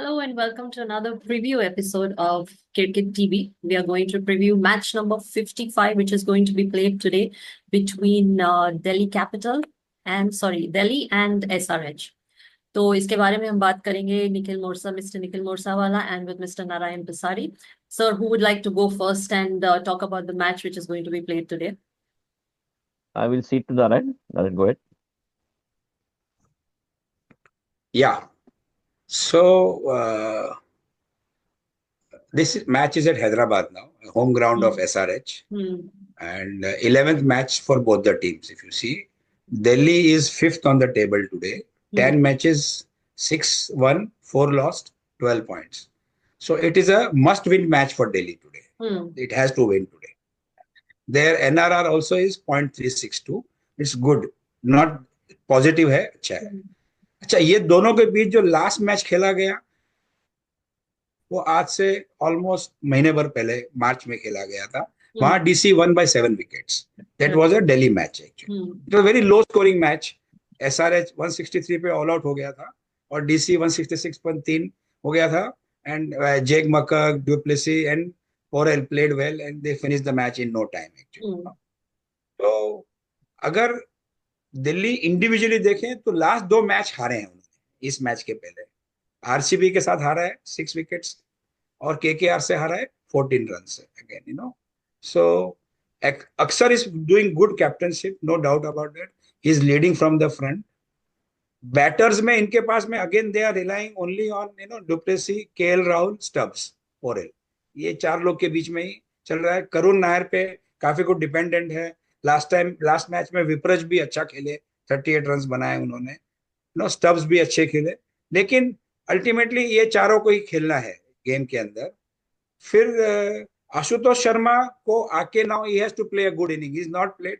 Hello and welcome to another preview episode of Cricket TV. We are going to preview match number 55, which is going to be played today between Delhi and SRH. तो इसके बारे में हम बात करेंगे Nikhil Morsa, mister Nikhil Morsawala, and with Mr. Narayan Pisari. Sir, who would like to go first and talk about the match which is going to be played today? I will cede to Narayan. Narayan, go ahead. Yeah. So this match is at Hyderabad now, home ground of SRH, and 11th match for both the teams. If you see, Delhi is 5th on the table today. 10 matches, 6 won, 4 lost, 12 points. So it is a must-win match for Delhi today. It has to win today. Their NRR also is 0.362. It's good, not positive है, अच्छा है. अच्छा, ये दोनों के बीच जो last match खेला गया वो आज से ऑलमोस्ट महीने भर पहले मार्च में खेला गया था. वहां DC one by 7 wickets. That was a Delhi match actually. It was very low scoring match. SRH 163 पे ऑल आउट हो गया था और डीसी 166.3 हो गया था. And Jake McGurk, Du Plessis and Porel played well and they finish the match in no time actually. तो अगर दिल्ली इंडिविजुअली देखें तो लास्ट 2 मैच हारे हैं उन्होंने. इस मैच के पहले आरसीबी के साथ हारा है 6 विकेट्स और केकेआर से हारा है 14 रन से. Again you know, so Axar is doing good captainship, no doubt about that. He is leading from the front. Batters में इनके पास में again they are relying only on Du Plessis, KL Rahul, Stubbs, Porel. ये 4 लोग के बीच में ही चल रहा है. करुण नायर पे काफी कुछ डिपेंडेंट है. लास्ट मैच में विपरज भी अच्छा खेले, 38 रन बनाए उन्होंने. स्टब्स भी अच्छे खेले. लेकिन अल्टीमेटली ये चारों को ही खेलना है गेम के अंदर. फिर आशुतोष शर्मा को आके now he has to play a good inning. He is not played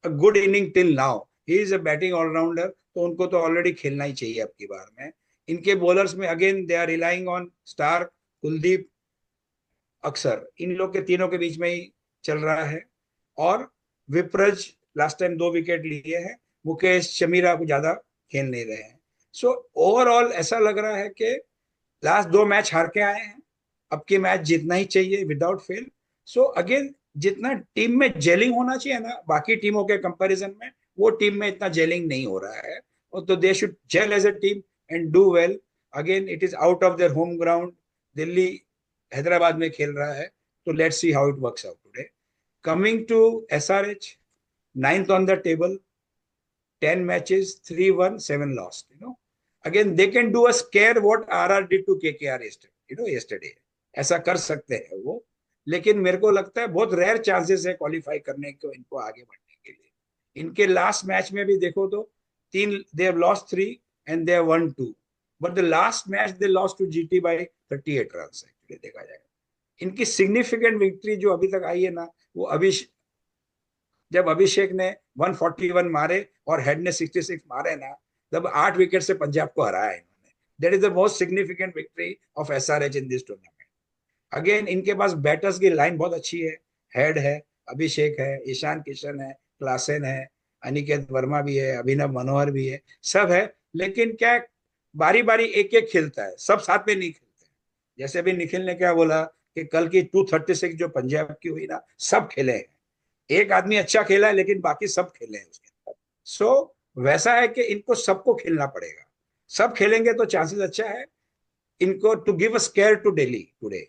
a good inning till now. He is a batting all rounder, तो उनको तो ऑलरेडी खेलना ही चाहिए अब की बार में. इनके बॉलर्स में again they are relying on Starc, Kuldeep, Axar. इन लोग के तीनों के बीच में ही चल रहा है. और विप्रज लास्ट टाइम 2 विकेट लिए हैं. मुकेश, शमीरा को ज्यादा खेल नहीं रहे हैं. सो ओवरऑल ऐसा लग रहा है कि लास्ट 2 मैच हार के आए हैं, अब के मैच जीतना ही चाहिए विदाउट फेल. सो अगेन जितना टीम में जेलिंग होना चाहिए ना बाकी टीमों के कंपैरिजन में, वो टीम में इतना जेलिंग नहीं हो रहा है. और तो they should gel as a team and do well. Again it is out of their home ground. Delhi Hyderabad में खेल रहा है, तो let's see how it works out today. Coming to SRH, 9th on the table, 10 matches, 3 won, 7 lost. Again they can do a scare what RR did to KKR yesterday. ऐसा कर सकते हैं वो. लेकिन मेरे को लगता है बहुत रेयर चांसेस है क्वालिफाई करने को इनको आगे बढ़ने के लिए. इनके लास्ट मैच में भी देखो तो 3 they have lost 3 and they have won 2. But the last match they lost to GT by 38 runs. Actually देखा जाएगा इनकी सिग्निफिकेंट विक्ट्री जो अभी तक आई है ना, वो जब अभिषेक ने 141 मारे और हेड ने 66 मारे ना, तब 8 विकेट से पंजाब को हराया इन्होंने. That is the most significant victory of SRH in this tournament. Again इनके पास बैटर्स की लाइन बहुत अच्छी है. हेड है, अभिषेक है, ईशान किशन है, क्लासेन है, अनिकेत वर्मा भी है, अभिनव मनोहर भी है, सब है. लेकिन क्या बारी बारी एक एक खेलता है, सब साथ में नहीं खेलते. जैसे अभी निखिल ने क्या बोला कि कल की 236 जो पंजाब की हुई ना, सब खेले हैं. एक आदमी अच्छा खेला है लेकिन बाकी सब खेले हैं उसके अंदर. सो वैसा है कि इनको सबको खेलना पड़ेगा. सब खेलेंगे तो चांसेस अच्छा है इनको to give a scare to Delhi today.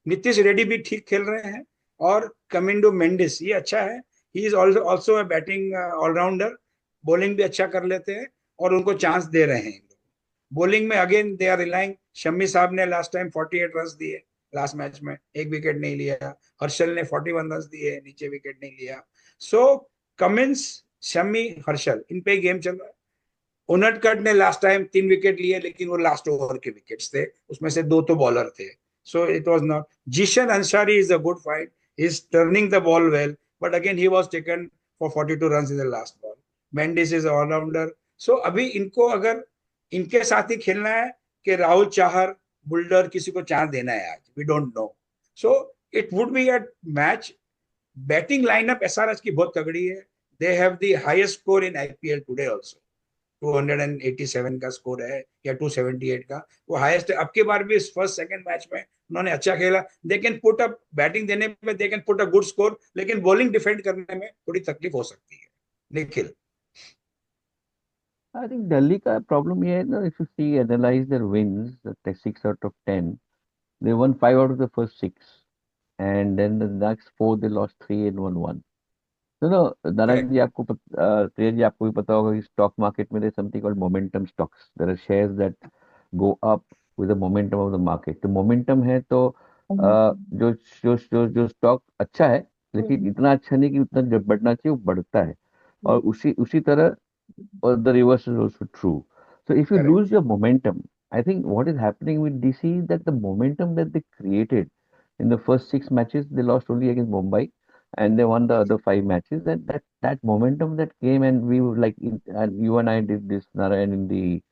Nitish Reddy भी ठीक खेल रहे हैं और कमिंडो मेंडिस ये अच्छा है. He is also a batting all rounder. Bowling भी अच्छा कर लेते हैं और उनको चांस दे रहे हैं. बॉलिंग में again they are relying. Shami साहब ने लास्ट टाइम 48 रन दिए लास्ट मैच में, 1 विकेट नहीं लिया. हर्षल ने 41 रन दिए, नीचे विकेट नहीं लिया. सो कमिंस, शम्मी, हर्षल, इन पे गेम चल रहा है. उनटकट ने लास्ट टाइम 3 विकेट लिए लेकिन वो लास्ट ओवर के विकेट्स थे, उसमें से 2 तो बॉलर थे. So it was not. Zeeshan Ansari is a good fight. He is turning the ball well, but again he was taken for 42 run in the last ball. Mendis is allrounder. So अभी इनको अगर इनके साथ ही खेलना है कि राहुल चाहर, बुल्डर, किसी को चांस देना है आज, we don't know. So it would be a match. Batting lineup SRH की बहुत तगड़ी है. They have the highest score in IPL today also, 287 का स्कोर है या 278 का, वो हाईएस्ट है। अब की बार भी इस फर्स्ट सेकंड मैच में उन्होंने अच्छा खेला। They can put up batting देने में, they can put a good score, लेकिन बॉलिंग डिफेंड करने में थोड़ी तकलीफ हो सकती है। निखिल। I think Delhi का problem ये है ना, if you see analyze their wins, the 6 out of 10, they won 5 out of the first 6, and then the next 4 they lost 3 and won 1. So no, Narayan correct. जी आपको प्रिया जी आपको भी पता होगा कि स्टॉक मार्केट में there's something called momentum stocks. There are shares that go up with the momentum of the market. तो momentum है तो जो जो जो जो स्टॉक अच्छा है, लेकिन इतना अच्छा नहीं कि उतना जब बढ़ना चाहिए वो बढ़ता है, और उसी उसी तरह or the reverse is also true. So if you correct. lose your momentum, I think what is happening with DC is that the momentum that they created in the first 6 matches, they lost only against Mumbai, and they won the other 5 matches. And that momentum that came, and we were like, and you and I did this, Narayan, in the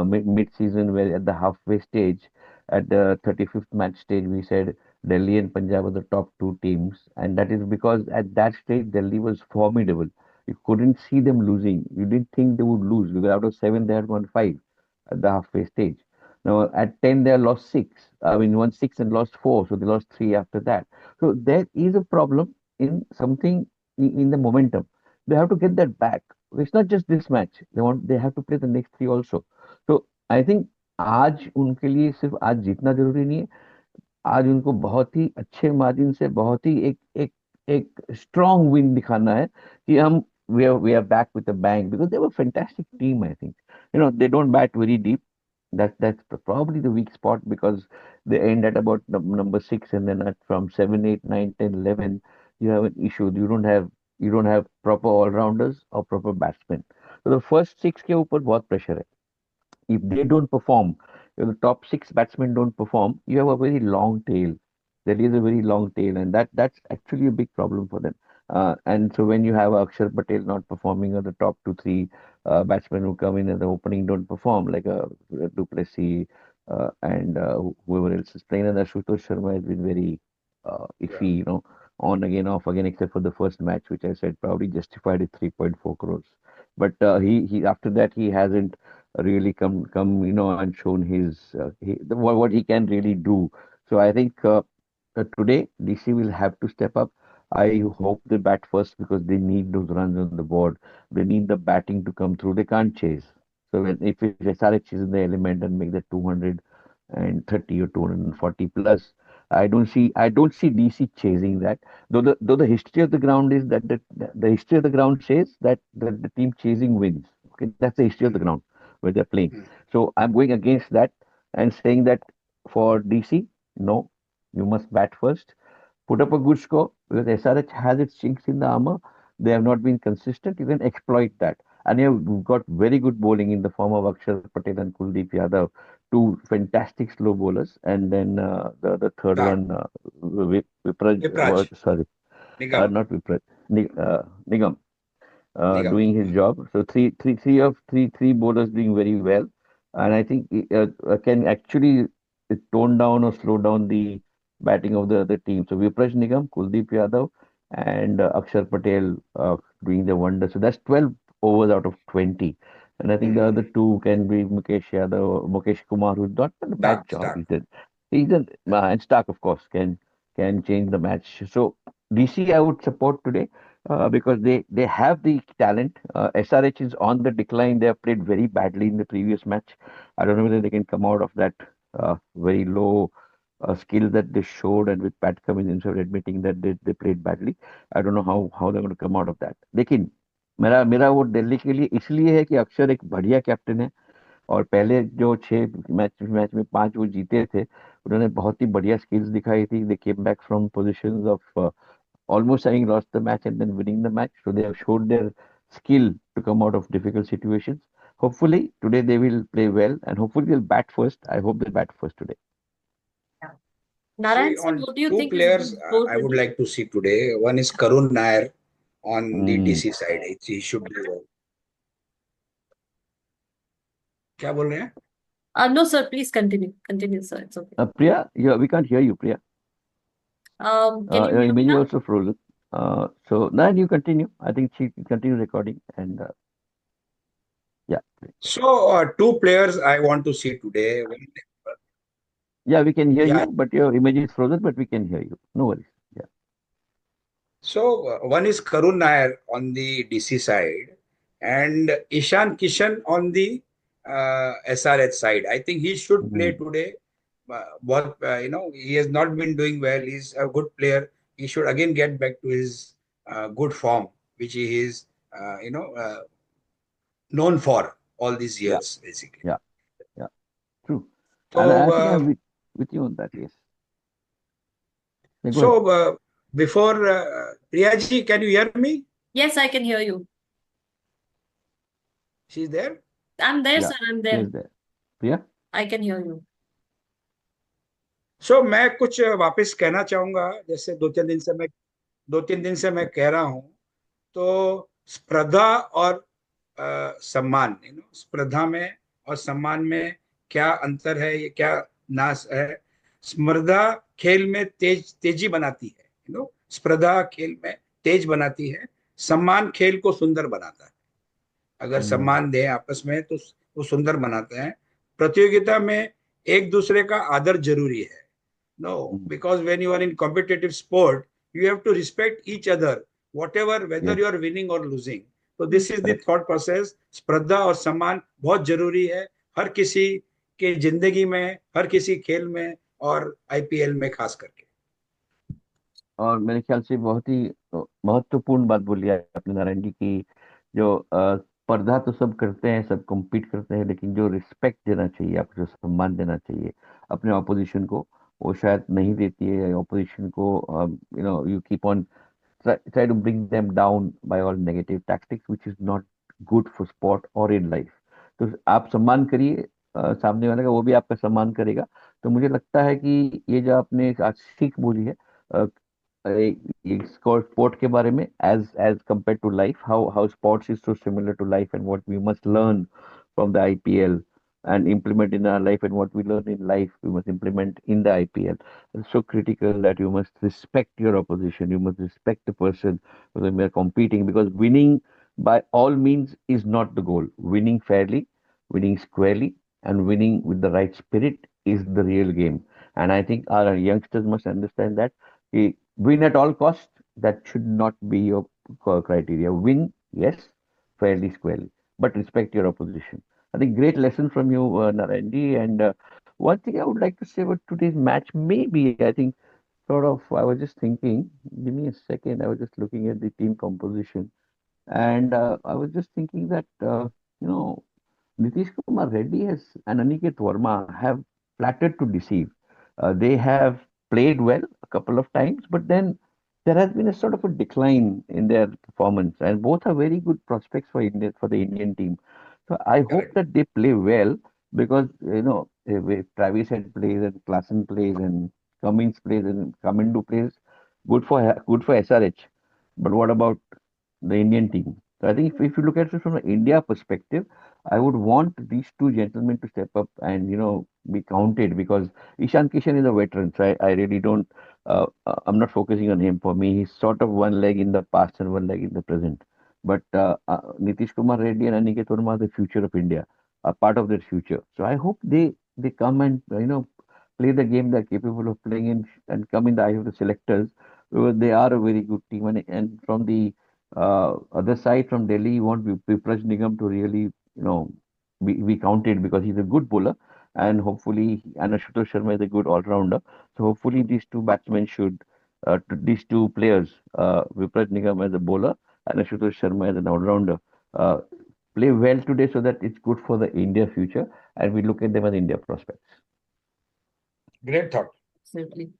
mid-season, where at the halfway stage, at the 35th match stage, we said Delhi and Punjab were the top 2 teams, and that is because at that stage Delhi was formidable. You couldn't see them losing. You didn't think they would lose because out of 7 they had won 5 at the halfway stage. Now at 10 they lost 6. I mean, won 6 and lost 4, so they lost 3 after that. So there is a problem in something in the momentum. They have to get that back. It's not just this match. They have to play the next 3 also. So I think आज उनके लिए सिर्फ आज जीतना जरूरी नहीं है, आज उनको बहुत ही अच्छे मार्जिन से बहुत ही एक एक स्ट्रॉन्ग विन दिखाना है कि हम we are back with a bang, because they were a fantastic team. I think, they don't bat very deep. That's probably the weak spot, because they end at about number 6, and then from 7, 8, 9, 10, 11, you have an issue. You don't have proper all rounders or proper batsmen. So the first 6 के ऊपर बहुत pressure है. If they don't perform, if the top 6 batsmen don't perform, you have a very long tail. There is a very long tail, and that's actually a big problem for them. And so when you have Akshar Patel not performing, or the top 2, 3 batsmen who come in at the opening don't perform, like Duplessis and whoever else is playing, and Ashutosh Sharma has been very Yeah. iffy, on again, off again, except for the first match, which I said probably justified at 3.4 crores. But he after that he hasn't really come and shown his what he can really do. So I think today DC will have to step up. I hope they bat first, because they need those runs on the board. They need the batting to come through. They can't chase. So if SRH is in the element and make that 230 or 240 plus, I don't see DC chasing that. Though the history of the ground is that the history of the ground says that the team chasing wins. Okay, that's the history of the Mm, ground where they're playing. mm, So I'm going against that and saying that for DC, no, you must bat first, put up a good score, because SRH has its chinks in the armor. They have not been consistent. You can exploit that. And you've got very good bowling in the form of Akshar Patel and Kuldeep Yadav, 2 fantastic slow bowlers. And then the third Sharp. one, Vipraj, Vipraj. sorry, Nigam. not Vipraj, Nigam, Nigam. doing his job. So three bowlers doing very well, and I think can actually tone down or slow down the batting of the other team. So Viprash Nigam, Kuldeep Yadav, and Akshar Patel doing the wonder. So that's 12 overs out of 20. And I think the other Mm, two can be Mukesh Yadav or Mukesh Kumar, who's not done a bad Stark. job. Stark. He's done, and Stark, of course, can change the match. So DC I would support today, because they have the talent. SRH is on the decline. They have played very badly in the previous match. I don't know whether they can come out of that very low skill that they showed, and with Pat Cummins instead of admitting that they played badly. I don't know how they're going to come out of that. लेकिन मेरा मेरा vote Delhi के लिए इसलिए है कि अक्षर एक बढ़िया कैप्टन है, और पहले जो 6 मैच में 5 वो जीते थे, उन्होंने बहुत ही बढ़िया स्किल्स दिखाई थी. They came back from positions of almost having lost the match and then winning the match. So they have showed their skill to come out of difficult situations. Hopefully today they will play well, and hopefully they'll bat first. I hope they bat first today. Yeah. See, Narayan sir, on what do you two think is players, good goal I would today? like to see today. One is Karun Nair on the Mm. DC side. He should be. क्या बोल रहे हैं? No, sir, please continue. Continue, sir. It's okay. Priya, we can't hear you, Priya. Can you Your hear me image is now? also frozen. So now you continue. I think she continue recording, and Yeah. Great. So, two players I want to see today. Yeah, we can hear Yeah. you, but your image is frozen, but we can hear you. No worries. Yeah. So, one is Karun Nair on the DC side and Ishan Kishan on the SRH side. I think he should play Mm. today. He has not been doing well. He's a good player. He should again get back to his good form, which he is, known for all these Yeah. years, basically. Yeah. Yeah. True. And So, I think I'm with you on that. Yes. Yeah, go ahead. so before Priyaji, can you hear me? Yes, I can hear you. She's there. I'm there, Yeah. sir. I'm She there. is there. Priya? I can hear you. सो मैं कुछ वापस कहना चाहूंगा जैसे दो तीन दिन से मैं कह रहा हूं तो स्पर्धा और सम्मान स्पर्धा में और सम्मान में क्या अंतर है ये क्या नास है स्पर्धा खेल में तेजी बनाती है स्पर्धा खेल में तेज बनाती है सम्मान खेल को सुंदर बनाता है अगर Mm. सम्मान दें आपस में तो वो सुंदर बनाते हैं प्रतियोगिता में एक दूसरे का आदर जरूरी है No, Mm. because when you are in competitive sport, you have to respect each other, whatever, whether Yes. you are winning or losing. So this is the Correct. thought process. स्पर्धा और सम्मान बहुत जरूरी है हर किसी के जिंदगी में, हर किसी खेल में और आईपीएल में खास करके। और मेरे ख्याल से बहुत ही महत्वपूर्ण बात बोली है आपने नारायण जी की जो स्पर्धा तो सब करते हैं, सब compete करते हैं, लेकिन जो रिस्पेक्ट देना चाहिए, आपको जो सम्मान देना चाहिए अपने ऑपोजिशन को, वो शायद नहीं देती है ऑपोजिशन को। You keep on try to bring them down by all negative tactics, which is not good for sport or in life. तो आप सम्मान करिए सामने वाले का, वो भी आपका सम्मान करेगा। तो मुझे लगता है कि ये जो आपने आज सीख बोली है ये स्पोर्ट के बारे में, as compared to life, how sports is so similar to life and what we must learn from the IPL and implement in our life, and what we learn in life we must implement in the IPL. It's so critical that you must respect your opposition, you must respect the person when we are competing, because winning by all means is not the goal. Winning fairly, winning squarely, and winning with the right spirit is the real game. And I think our youngsters must understand that win at all costs, that should not be your criteria. Win, yes, fairly, squarely, but respect your opposition. I think great lesson from you, Narayanji. And one thing I would like to say about today's match, maybe I think sort of, I was just thinking, give me a second, I was just looking at the team composition, and I was just thinking that, you know, Nitish Kumar Reddy has and Aniket Verma have flattered to deceive. They have played well a couple of times, but then there has been a sort of a decline in their performance, and both are very good prospects for India for the Indian team. So I hope Correct. that they play well, because if Travis Head plays and Klassen plays and Cummins plays and Kamindu plays, good for SRH. But what about the Indian team? So I think if you look at it from an India perspective, I would want these two gentlemen to step up and be counted, because Ishan Kishan is a veteran, so I really don't. I'm not focusing on him. For me, he's sort of one leg in the past and one leg in the present. But Nitish Kumar Reddy and Aniket Verma are the future of India, a part of their future. So I hope they come and play the game they're capable of playing in and come in the eye of the selectors, because they are a very good team. And from the other side, from Delhi, you want Vipraj Nigam to really, be counted, because he's a good bowler, and hopefully, and Ashutosh Sharma is a good all-rounder. So hopefully, these two players, Vipraj Nigam as a bowler and Ashutosh Sharma as an all-rounder, uh, play well today, so that it's good for the India future, and we look at them as India prospects. Great thought. Absolutely.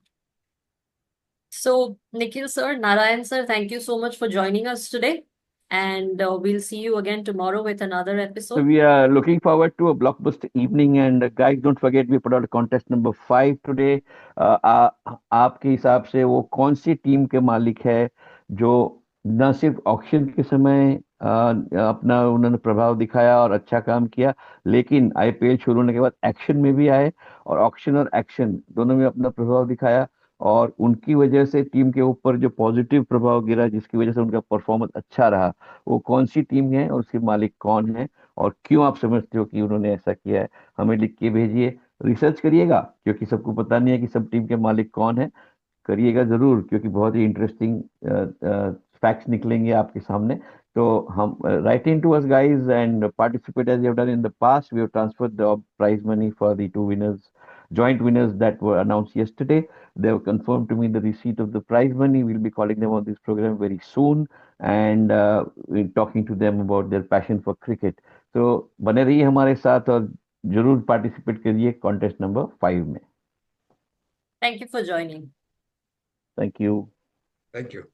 So, Nikhil sir, Narayan sir, thank you so much for joining us today. And we'll see you again tomorrow with another So episode. we are looking forward to a blockbuster evening, and guys, don't forget we put out a contest number 5 today. आपके हिसाब से वो कौन सी team के मालिक है जो न सिर्फ ऑक्शन के समय अपना उन्होंने प्रभाव दिखाया और अच्छा काम किया, लेकिन आईपीएल शुरू होने के बाद एक्शन में भी आए, और ऑक्शन और एक्शन दोनों में अपना प्रभाव दिखाया, और उनकी वजह से टीम के ऊपर जो पॉजिटिव प्रभाव गिरा, जिसकी वजह से उनका परफॉर्मेंस अच्छा रहा, वो कौन सी टीम है और उसके मालिक कौन है, और क्यों आप समझते हो कि उन्होंने ऐसा किया है, हमें लिख के भेजिए। रिसर्च करिएगा, क्योंकि सबको पता नहीं है कि सब टीम के मालिक कौन है। करिएगा जरूर, क्योंकि बहुत ही इंटरेस्टिंग फैक्ट्स निकलेंगे आपके सामने। तो हम write in to us guys and participate as you have done in the past. We have transferred the prize money for the two winners, joint winners that were announced yesterday. They have confirmed to me the receipt of the prize money. We'll be calling them on this program very soon, and we're talking to them about their passion for cricket. So बने रहिए हमारे साथ और जरूर participate करिए contest number 5 में। Thank you for joining. Thank you. Thank you.